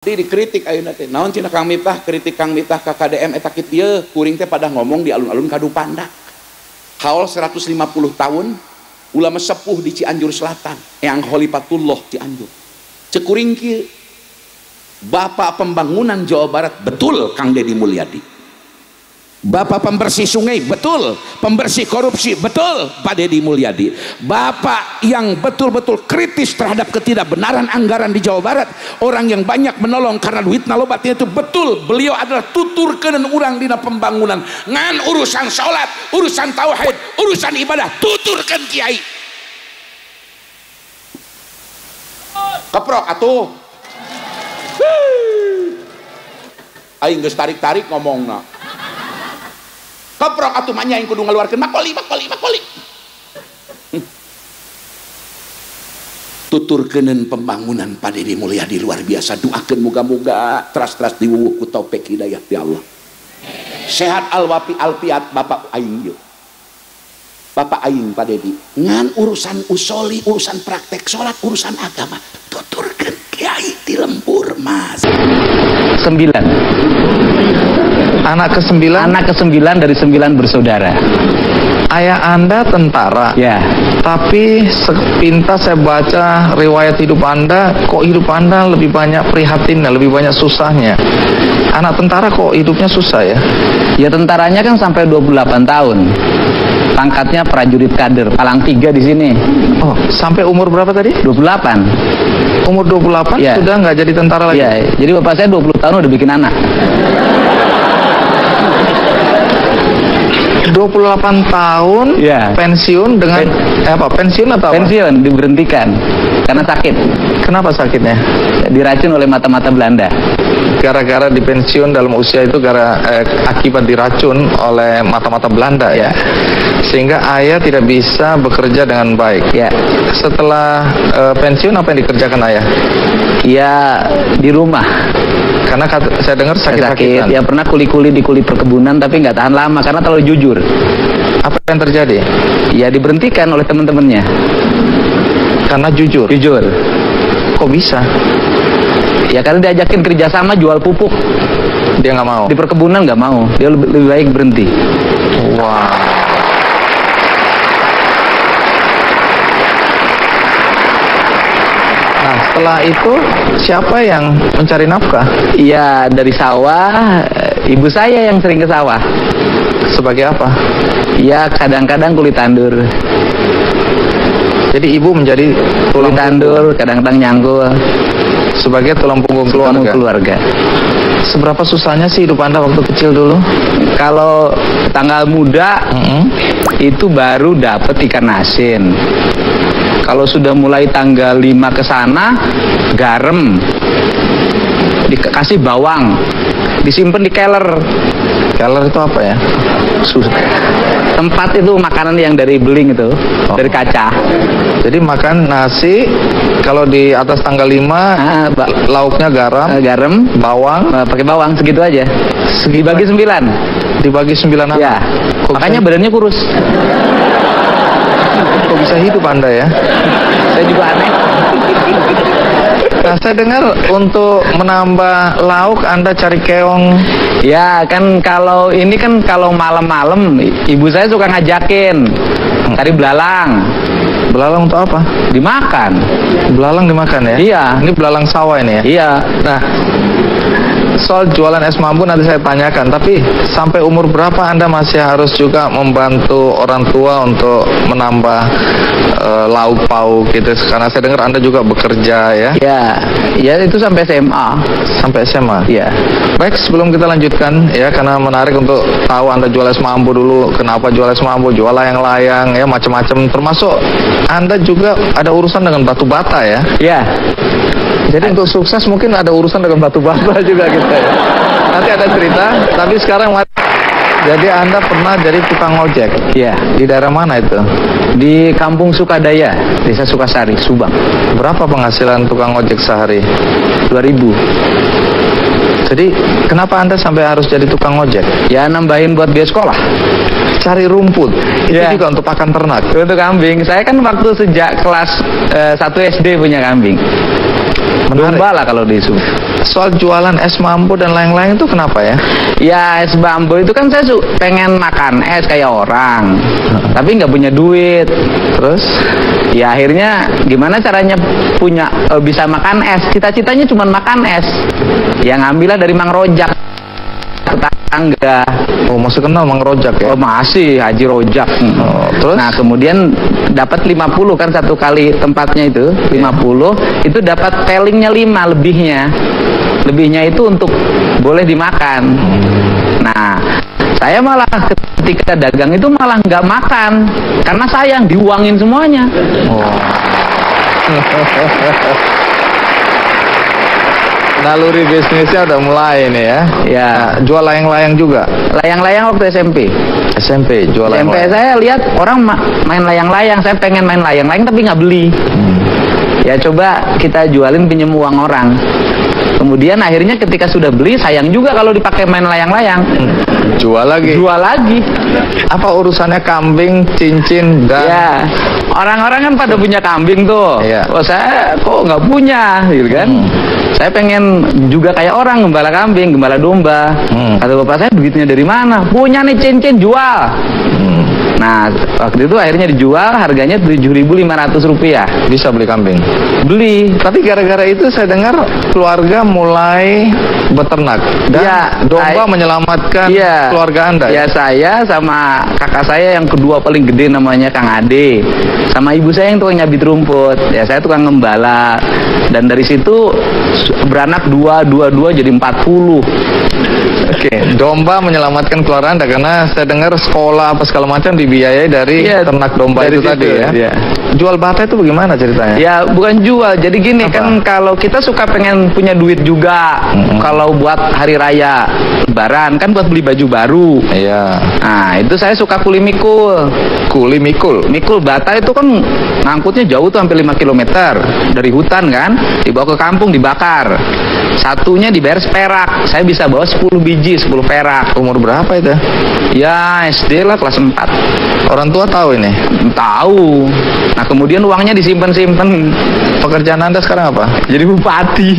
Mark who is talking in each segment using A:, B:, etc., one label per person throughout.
A: dikritik ayeuna teh naon cenah Kang Miftah, kritik Kang Miftah ka KDM eta kitu ieu kuring teh pada ngomong di alun-alun Kadupanda. Haul 150 tahun ulama sepuh di Cianjur Selatan, Eyang Khalifatullah Cianjur. Cekuring kieu Bapak pembangunan Jawa Barat betul Kang Deddy Mulyadi. Bapak pembersih sungai betul, pembersih korupsi betul Pak Deddy Mulyadi. Bapak yang betul-betul kritis terhadap ketidakbenaran anggaran di Jawa Barat, orang yang banyak menolong karena duitna loba itu betul, beliau adalah tuturkeun urang dina pembangunan. Ngan urusan salat, urusan tauhid, urusan ibadah tuturkeun kiai. Keprok atuh. Aing geus tarik-tarik ngomongna. Keprok atuh manya yang kudu ngaluarkeun makoli. Tuturkeuneun pembangunan Pak Deddy Mulyadi luar biasa. Doakeun muga-muga teras-teras diwuwuh ku taufik hidayah ti Allah. Sehat alwafi alfiat Bapak aing yeuh. Bapak aing Pak Deddy ngan urusan usoli, urusan praktek salat, urusan agama tuturkeun kiai di lembur Mas.
B: 9. Anak ke-9 dari 9 bersaudara. Ayah Anda tentara. Ya. Tapi sepintas saya baca riwayat hidup Anda, kok hidup Anda lebih banyak prihatinnya, lebih banyak susahnya. Anak tentara kok hidupnya susah ya?
C: Ya tentaranya kan sampai 28 tahun. Pangkatnya prajurit kader, palang 3 di sini.
B: Oh, sampai umur berapa tadi?
C: 28.
B: Umur 28 ya. Sudah nggak jadi tentara lagi?
C: Ya, jadi bapak saya 20 tahun udah bikin anak.
B: 28 tahun ya. Pensiun dengan pensiun atau
C: pensiun apa? Diberhentikan karena sakit.
B: Kenapa sakitnya?
C: Diracun oleh mata-mata Belanda.
B: Gara-gara dipensiun dalam usia itu akibat diracun oleh mata-mata Belanda ya. Sehingga ayah tidak bisa bekerja dengan baik. Ya. Setelah pensiun apa yang dikerjakan ayah?
C: Ya di rumah.
B: Karena saya dengar sakit-sakitan.
C: Ya pernah kuli-kuli di kuli perkebunan tapi nggak tahan lama karena terlalu jujur.
B: Apa yang terjadi?
C: Ya diberhentikan oleh teman-temannya.
B: Karena jujur.
C: Jujur.
B: Kok bisa?
C: Ya karena diajakin kerjasama jual pupuk.
B: Dia nggak mau.
C: Di perkebunan nggak mau. Dia lebih baik berhenti.
B: Wow. Nah setelah itu siapa yang mencari nafkah?
C: Iya dari sawah. Ibu saya yang sering ke sawah.
B: Sebagai apa?
C: Ya kadang-kadang kulit tandur.
B: Jadi ibu menjadi
C: tulang tandur, kadang-kadang nyanggul.
B: Sebagai tulang punggung keluarga. Seberapa susahnya sih hidup Anda waktu kecil dulu?
C: Kalau tanggal muda itu baru dapat ikan asin. Kalau sudah mulai tanggal 5 ke sana garam, dikasih bawang, disimpan di keler.
B: Keler itu apa ya?
C: Tempat itu makanan yang dari beling itu, dari kaca.
B: Jadi makan nasi kalau di atas tanggal 5 lauknya garam, bawang,
C: pakai bawang segitu aja. Dibagi 9.
B: Dibagi 9 anak.
C: Ya. Makanya badannya kurus.
B: Kok bisa hidup Anda ya?
C: Saya juga aneh.
B: Nah, saya dengar untuk menambah lauk Anda cari keong.
C: Ya kan kalau ini kan kalau malam-malam ibu saya suka ngajakin cari belalang.
B: Belalang untuk apa?
C: Dimakan.
B: Belalang dimakan ya?
C: Iya.
B: Ini belalang sawah ini ya?
C: Iya.
B: Nah, soal jualan es mambu nanti saya tanyakan. Tapi sampai umur berapa Anda masih harus juga membantu orang tua untuk menambah lauk pauk gitu? Karena saya dengar Anda juga bekerja ya?
C: Ya itu sampai SMA.
B: Sampai SMA?
C: Iya.
B: Baik, sebelum kita lanjutkan ya, karena menarik untuk tahu Anda jual es mambu dulu. Kenapa jual es mambu? Jual layang-layang ya, macam-macam. Termasuk Anda juga ada urusan dengan batu bata ya?
C: Iya.
B: Jadi untuk sukses mungkin ada urusan dengan batu bata juga gitu ya. Nanti ada cerita, tapi sekarang jadi Anda pernah jadi tukang ojek?
C: Iya.
B: Di daerah mana itu?
C: Di Kampung Sukadaya, Desa Sukasari, Subang.
B: Berapa penghasilan tukang ojek sehari?
C: 2.000.
B: Jadi kenapa Anda sampai harus jadi tukang ojek?
C: Ya nambahin buat biaya sekolah.
B: Cari rumput, itu juga untuk pakan ternak?
C: Untuk kambing, saya kan waktu sejak kelas 1 SD punya kambing. Domba lah kalau di Sumut.
B: Soal jualan es bambu dan lain-lain itu kenapa ya?
C: Ya es bambu itu kan saya pengen makan es kayak orang, tapi nggak punya duit.
B: Terus?
C: Ya akhirnya gimana caranya bisa makan es? Cita-citanya cuma makan es. Ya ngambillah dari Mang Rojak, tetangga.
B: Oh, masih kenal Mang Rojak ya?
C: Oh masih, Haji Rojak.
B: Oh, terus?
C: Nah kemudian dapat 50 kan satu kali tempatnya itu 50, itu dapat telingnya 5 lebihnya itu untuk boleh dimakan. Nah saya malah ketika dagang itu malah nggak makan karena sayang, diuangin semuanya.
B: Oh. Naluri bisnisnya udah mulai nih ya.
C: Ya.
B: Nah, jual layang-layang juga.
C: Layang-layang waktu SMP.
B: SMP jual
C: SMP
B: layang-layang.
C: saya lihat orang main layang-layang, saya pengen main layang-layang tapi nggak beli. Ya coba kita jualin, pinjem uang orang. Kemudian akhirnya ketika sudah beli, sayang juga kalau dipakai main layang-layang.
B: Jual lagi.
C: Jual lagi.
B: Apa urusannya kambing, cincin, dan
C: Ya, orang-orang kan pada punya kambing tuh.
B: Iya.
C: Oh saya kok nggak punya, gitu kan? Saya pengen juga kayak orang, gembala kambing, gembala domba. Kata bapak saya, duitnya dari mana? Punya nih cincin, jual. Nah, waktu itu akhirnya dijual, harganya Rp7.500.
B: bisa beli kambing.
C: Beli.
B: Tapi gara-gara itu saya dengar keluarga mulai beternak dan
C: Ya,
B: domba menyelamatkan
C: Iya.
B: keluarga Anda.
C: Ya saya sama kakak saya yang kedua paling gede namanya Kang Ade, sama ibu saya yang tukang nyabit rumput. Ya saya tukang ngembala. Dan dari situ beranak dua jadi 40.
B: Oke, domba menyelamatkan keluarga Anda karena saya dengar sekolah apa segala macam dibiayai dari
C: Iya,
B: ternak domba
C: dari
B: itu
C: situ,
B: tadi ya.
C: iya.
B: Jual bata itu bagaimana ceritanya?
C: Ya bukan jual, jadi gini
B: Apa?
C: kan kalau kita suka pengen punya duit juga, kalau buat hari raya Lebaran kan buat beli baju baru.
B: Iya.
C: Nah itu saya suka kuli mikul.
B: Kuli mikul.
C: Mikul bata itu kan ngangkutnya jauh tuh, hampir 5 km dari hutan kan, dibawa ke kampung dibakar. Satunya dibayar seperak, saya bisa bawa 10 biji 10 perak.
B: Umur berapa itu?
C: Ya SD lah, kelas 4.
B: Orang tua tahu ini.
C: Tahu. Nah kemudian uangnya disimpan-simpan.
B: Pekerjaan Anda sekarang apa?
C: Jadi bupati.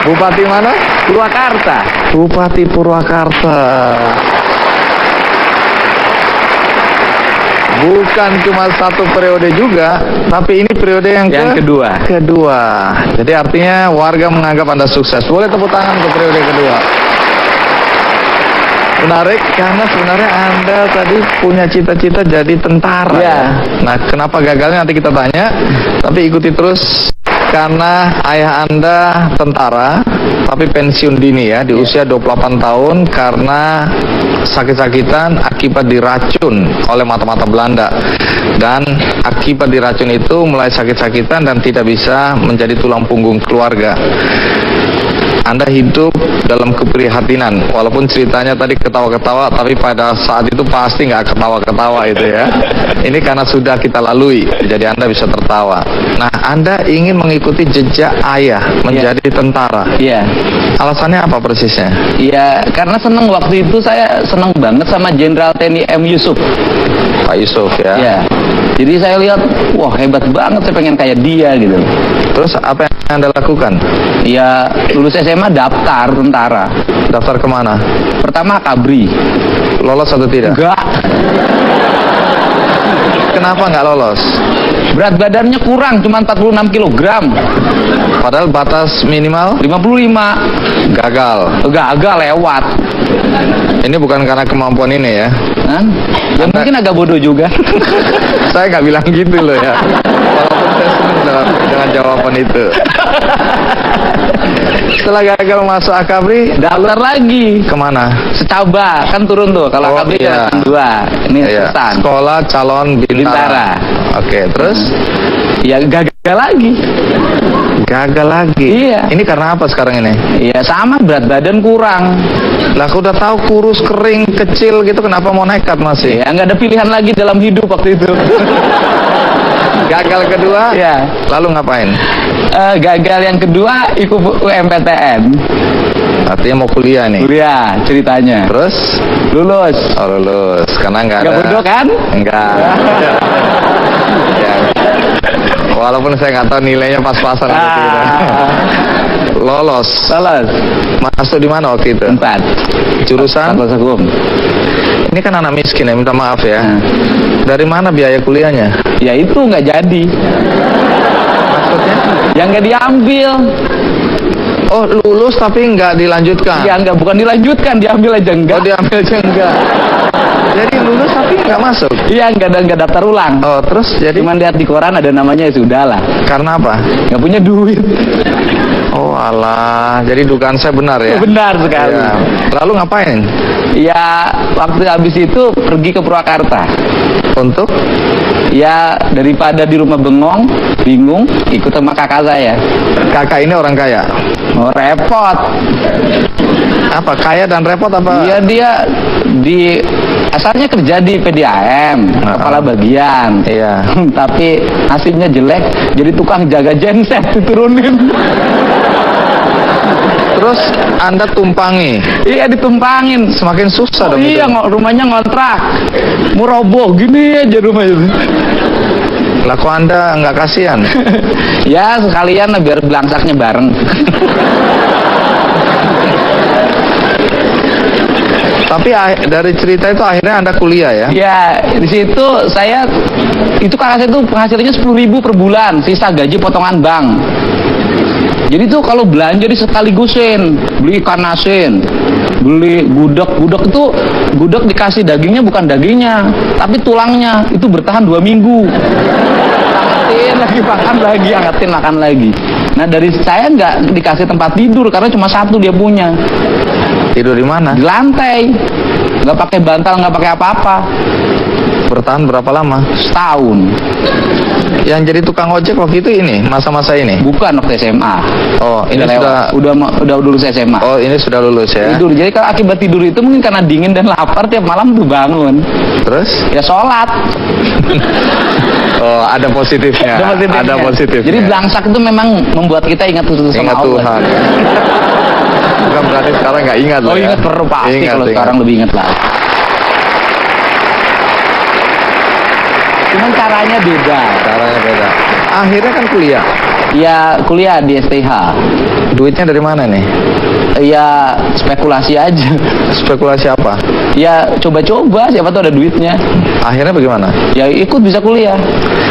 B: Bupati mana?
C: Purwakarta.
B: Bupati Purwakarta. Bukan cuma satu periode juga, tapi ini periode yang
C: kedua.
B: Kedua. Jadi artinya warga menganggap Anda sukses. Boleh tepuk tangan untuk periode kedua. Menarik karena sebenarnya Anda tadi punya cita-cita jadi tentara.
C: Ya.
B: Nah, kenapa gagalnya nanti kita tanya. Tapi ikuti terus. Karena ayah Anda tentara, tapi pensiun dini ya, di usia 28 tahun karena sakit-sakitan akibat diracun oleh mata-mata Belanda. Dan akibat diracun itu mulai sakit-sakitan dan tidak bisa menjadi tulang punggung keluarga. Anda hidup dalam keprihatinan, walaupun ceritanya tadi ketawa-ketawa, tapi pada saat itu pasti nggak ketawa-ketawa itu ya. Ini karena sudah kita lalui, jadi Anda bisa tertawa. Nah, Anda ingin mengikuti jejak ayah menjadi tentara.
C: Iya.
B: Alasannya apa persisnya?
C: Iya, karena seneng waktu itu, saya seneng banget sama Jenderal TNI M. Yusuf.
B: Pak Yusuf ya.
C: Iya. Jadi saya lihat, wah hebat banget, saya pengen kayak dia gitu.
B: Terus apa yang Anda lakukan?
C: Ya lulus SMA daftar tentara.
B: Daftar kemana?
C: Pertama Kabri.
B: Lolos atau tidak?
C: Enggak.
B: Kenapa nggak lolos?
C: Berat badannya kurang, cuma 46 kg.
B: Padahal batas minimal
C: 55.
B: gagal.
C: Gagal lewat.
B: Ini bukan karena kemampuan ini ya.
C: Hah? Ya mungkin agak bodoh juga.
B: Saya nggak bilang gitu loh ya. Walaupun saya senang dengan jawaban itu. Setelah gagal masuk Akabri,
C: Daftar lagi.
B: kemana?
C: Secaba, kan turun tuh. Kalau
B: Oh,
C: Akabri
B: iya.
C: jalan 2. Ini
B: Iya,
C: pesan.
B: Sekolah calon bintara.
C: Bintara.
B: Oke, terus
C: Ya gagal lagi.
B: gagal lagi.
C: Iya.
B: Ini karena apa sekarang ini?
C: Ya sama, berat badan kurang.
B: Lah, aku udah tahu kurus, kering, kecil gitu, kenapa mau nekat masih?
C: Ya nggak ada pilihan lagi dalam hidup waktu itu.
B: Gagal kedua,
C: Ya.
B: lalu ngapain?
C: Gagal yang kedua ikut UMPTN.
B: Artinya mau kuliah nih.
C: Kuliah ceritanya.
B: Terus
C: Lulus.
B: oh lulus karena nggak ada.
C: Nggak bodoh kan?
B: Enggak. Ya. Walaupun saya nggak tahu nilainya pas-pasan atau tidak. Lolos.
C: Lolos.
B: Masuk di mana waktu itu?
C: 4.
B: Jurusan?
C: Fakultas Hukum.
B: Ini kan anak miskin ya, minta maaf ya. Dari mana biaya kuliahnya?
C: Ya itu nggak jadi.
B: Maksudnya?
C: Yang nggak diambil.
B: Oh lulus tapi nggak dilanjutkan?
C: Ya nggak, bukan dilanjutkan, diambil aja enggak.
B: Oh diambil aja enggak. Jadi lulus tapi nggak masuk?
C: Iya nggak daftar ulang.
B: Oh terus jadi?
C: Cuman lihat di koran ada namanya, ya sudah lah.
B: Karena apa?
C: Nggak punya duit.
B: Oh alah, jadi dugaan saya benar ya?
C: Benar sekali.
B: Ya. Lalu ngapain?
C: Ya waktu habis itu pergi ke Purwakarta.
B: Untuk?
C: Ya daripada di rumah bengong, bingung, ikut sama kakak saya.
B: Kakak ini orang kaya?
C: Oh repot.
B: Apa? Kaya dan repot apa?
C: Iya dia di asalnya kerja di PDAM, kepala bagian.
B: Iya.
C: Tapi nasibnya jelek, jadi tukang jaga genset diturunin.
B: Terus Anda tumpangi?
C: Iya ditumpangin.
B: Semakin susah dong
C: Iya
B: itu.
C: rumahnya ngontrak, mau roboh gini aja rumahnya.
B: Lah kok Anda nggak kasihan?
C: Ya sekalian lah biar belangsaknya bareng.
B: Tapi dari cerita itu akhirnya Anda kuliah ya?
C: Ya di situ saya itu kakak saya itu penghasilannya 10.000 per bulan, sisa gaji potongan bank. Jadi tuh kalau belanja di sekaligusin, beli ikan asin, beli gudeg itu gudeg dikasih dagingnya bukan dagingnya, tapi tulangnya, itu bertahan 2 minggu. Angetin lagi, makan lagi, angetin makan lagi. Nah dari saya nggak dikasih tempat tidur karena cuma 1 dia punya.
B: Tidur di mana?
C: Di lantai, nggak pakai bantal, nggak pakai apa-apa.
B: Bertahan berapa lama?
C: Setahun.
B: Yang jadi tukang ojek waktu itu ini, masa-masa ini?
C: Bukan waktu SMA.
B: Oh, ini
C: udah lulus SMA.
B: Oh, ini sudah lulus ya?
C: Tidur. Jadi kalau akibat tidur itu mungkin karena dingin dan lapar tiap malam tuh bangun.
B: Terus?
C: Ya sholat.
B: Oh, ada positifnya. Ada positifnya.
C: Jadi belangsak itu memang membuat kita ingat sama
B: ingat
C: Allah.
B: Tuhan. Bukan berarti sekarang nggak ingat loh.
C: Oh ingat
B: ya?
C: perlu pasti, kalau sekarang lebih ingat lah. Cuman caranya beda.
B: Caranya beda. Akhirnya kan kuliah.
C: Ya kuliah di STH.
B: Duitnya dari mana nih?
C: Ya spekulasi aja.
B: Spekulasi apa?
C: Ya coba-coba, siapa tahu ada duitnya.
B: Akhirnya bagaimana?
C: Ya ikut bisa kuliah.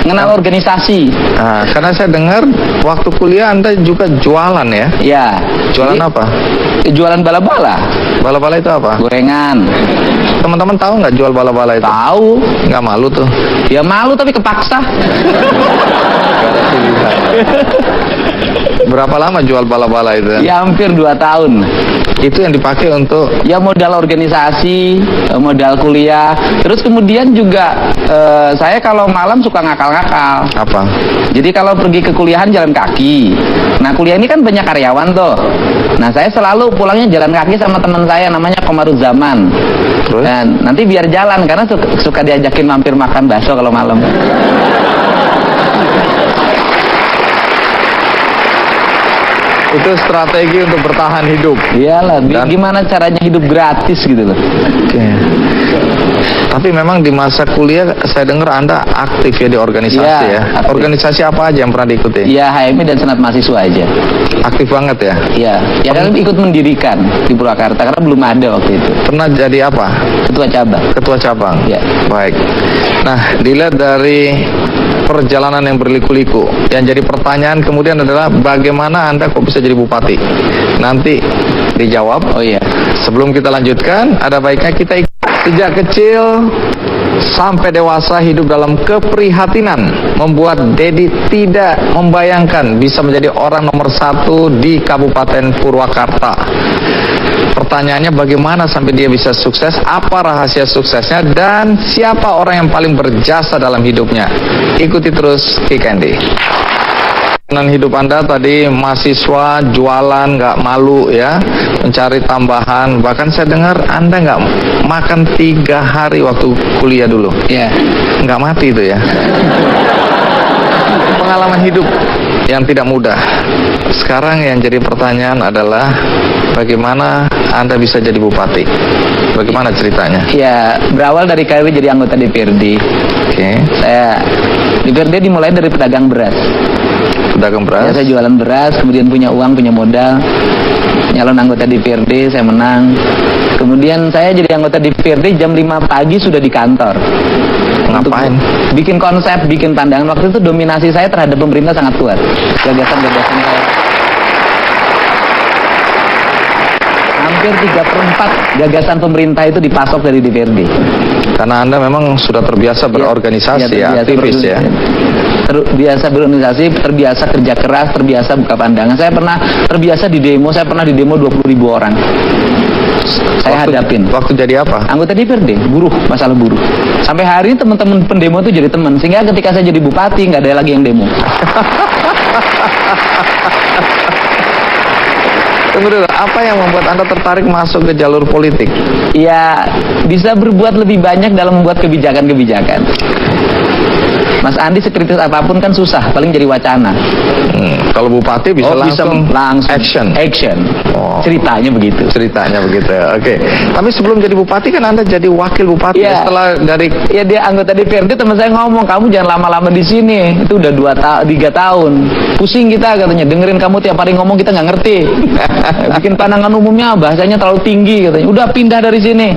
C: Kenal organisasi.
B: Nah, karena saya dengar waktu kuliah Anda juga jualan ya?
C: Ya.
B: Jualan apa?
C: Jualan bala-bala.
B: Bala-bala itu apa?
C: Gorengan.
B: Teman-teman tahu nggak jual bala-bala itu?
C: Tahu.
B: Nggak malu tuh?
C: Ya malu tapi kepaksa.
B: Berapa lama jual bala-bala itu?
C: Ya hampir 2 tahun.
B: Itu yang dipakai untuk?
C: Ya modal organisasi, modal kuliah. Terus kemudian juga saya kalau malam suka ngakal-ngakal.
B: Apa?
C: Jadi kalau pergi ke kuliahan jalan kaki. Nah kuliah ini kan banyak karyawan tuh. Nah saya selalu pulangnya jalan kaki sama teman saya namanya Komaruzzaman.
B: Terus?
C: Dan nanti biar jalan karena suka diajakin mampir makan bakso kalau malam.
B: Itu strategi untuk bertahan hidup.
C: Iyalah, gimana caranya hidup gratis gitu loh.
B: Oke. Tapi memang di masa kuliah saya dengar Anda aktif ya di organisasi ya.
C: Aktif.
B: Organisasi apa aja yang pernah diikuti?
C: Iya, HMI dan Senat Mahasiswa aja.
B: Aktif banget ya?
C: Iya, ya kan ikut mendirikan di Purwakarta karena belum ada waktu itu.
B: Pernah jadi apa?
C: Ketua cabang.
B: Ketua cabang?
C: Iya.
B: Baik. Nah, dilihat dari perjalanan yang berliku-liku, yang jadi pertanyaan kemudian adalah bagaimana Anda kok bisa jadi bupati? Nanti dijawab.
C: Oh iya.
B: Sebelum kita lanjutkan, ada baiknya kita sejak kecil sampai dewasa hidup dalam keprihatinan membuat Dedi tidak membayangkan bisa menjadi orang nomor 1 di Kabupaten Purwakarta. Pertanyaannya bagaimana sampai dia bisa sukses, apa rahasia suksesnya, dan siapa orang yang paling berjasa dalam hidupnya. Ikuti terus Kick Andy. Perjalanan hidup Anda tadi mahasiswa, jualan, nggak malu ya, mencari tambahan. Bahkan saya dengar Anda nggak makan 3 hari waktu kuliah dulu.
C: Iya.
B: Nggak mati itu ya. Pengalaman hidup yang tidak mudah. Sekarang yang jadi pertanyaan adalah bagaimana Anda bisa jadi bupati? Bagaimana ceritanya?
C: Ya, berawal dari karir jadi anggota DPRD.
B: Oke.
C: Saya DPRD dimulai dari pedagang beras.
B: Pedagang
C: Ya,
B: beras.
C: saya jualan beras, kemudian punya uang, punya modal. Nyalon anggota DPRD, saya menang. Kemudian saya jadi anggota DPRD jam 5 pagi sudah di kantor.
B: Ngapain?
C: Untuk bikin konsep, bikin pandangan. Waktu itu dominasi saya terhadap pemerintah sangat kuat. Gagasan-gagasan saya. Hampir 3/4 gagasan pemerintah itu dipasok dari DPRD.
B: Karena Anda memang sudah terbiasa berorganisasi ya, aktivis ya.
C: Terbiasa berorganisasi, terbiasa kerja keras, terbiasa buka pandangan. Saya pernah terbiasa di demo, saya pernah di demo 20.000 orang. Saya hadapin.
B: Waktu jadi apa?
C: Anggota DPRD, buruh, masalah buruh. Sampai hari ini teman-teman pendemo itu jadi teman. Sehingga ketika saya jadi bupati, nggak ada lagi yang demo.
B: Tunggu dulu, apa yang membuat Anda tertarik masuk ke jalur politik?
C: Ya, bisa berbuat lebih banyak dalam membuat kebijakan-kebijakan. Mas Andi sekritis apapun kan susah, paling jadi wacana.
B: Kalau bupati bisa langsung action. Oh.
C: Ceritanya begitu.
B: Ceritanya begitu ya. Oke. Tapi sebelum jadi bupati kan Anda jadi wakil bupati.
C: Ya.
B: Setelah dari
C: dia anggota DPRD, teman saya ngomong, kamu jangan lama-lama di sini. Itu udah 3 tahun. Pusing kita katanya, dengerin kamu tiap hari ngomong kita nggak ngerti. Bikin pandangan umumnya bahasanya terlalu tinggi katanya. Udah pindah dari sini.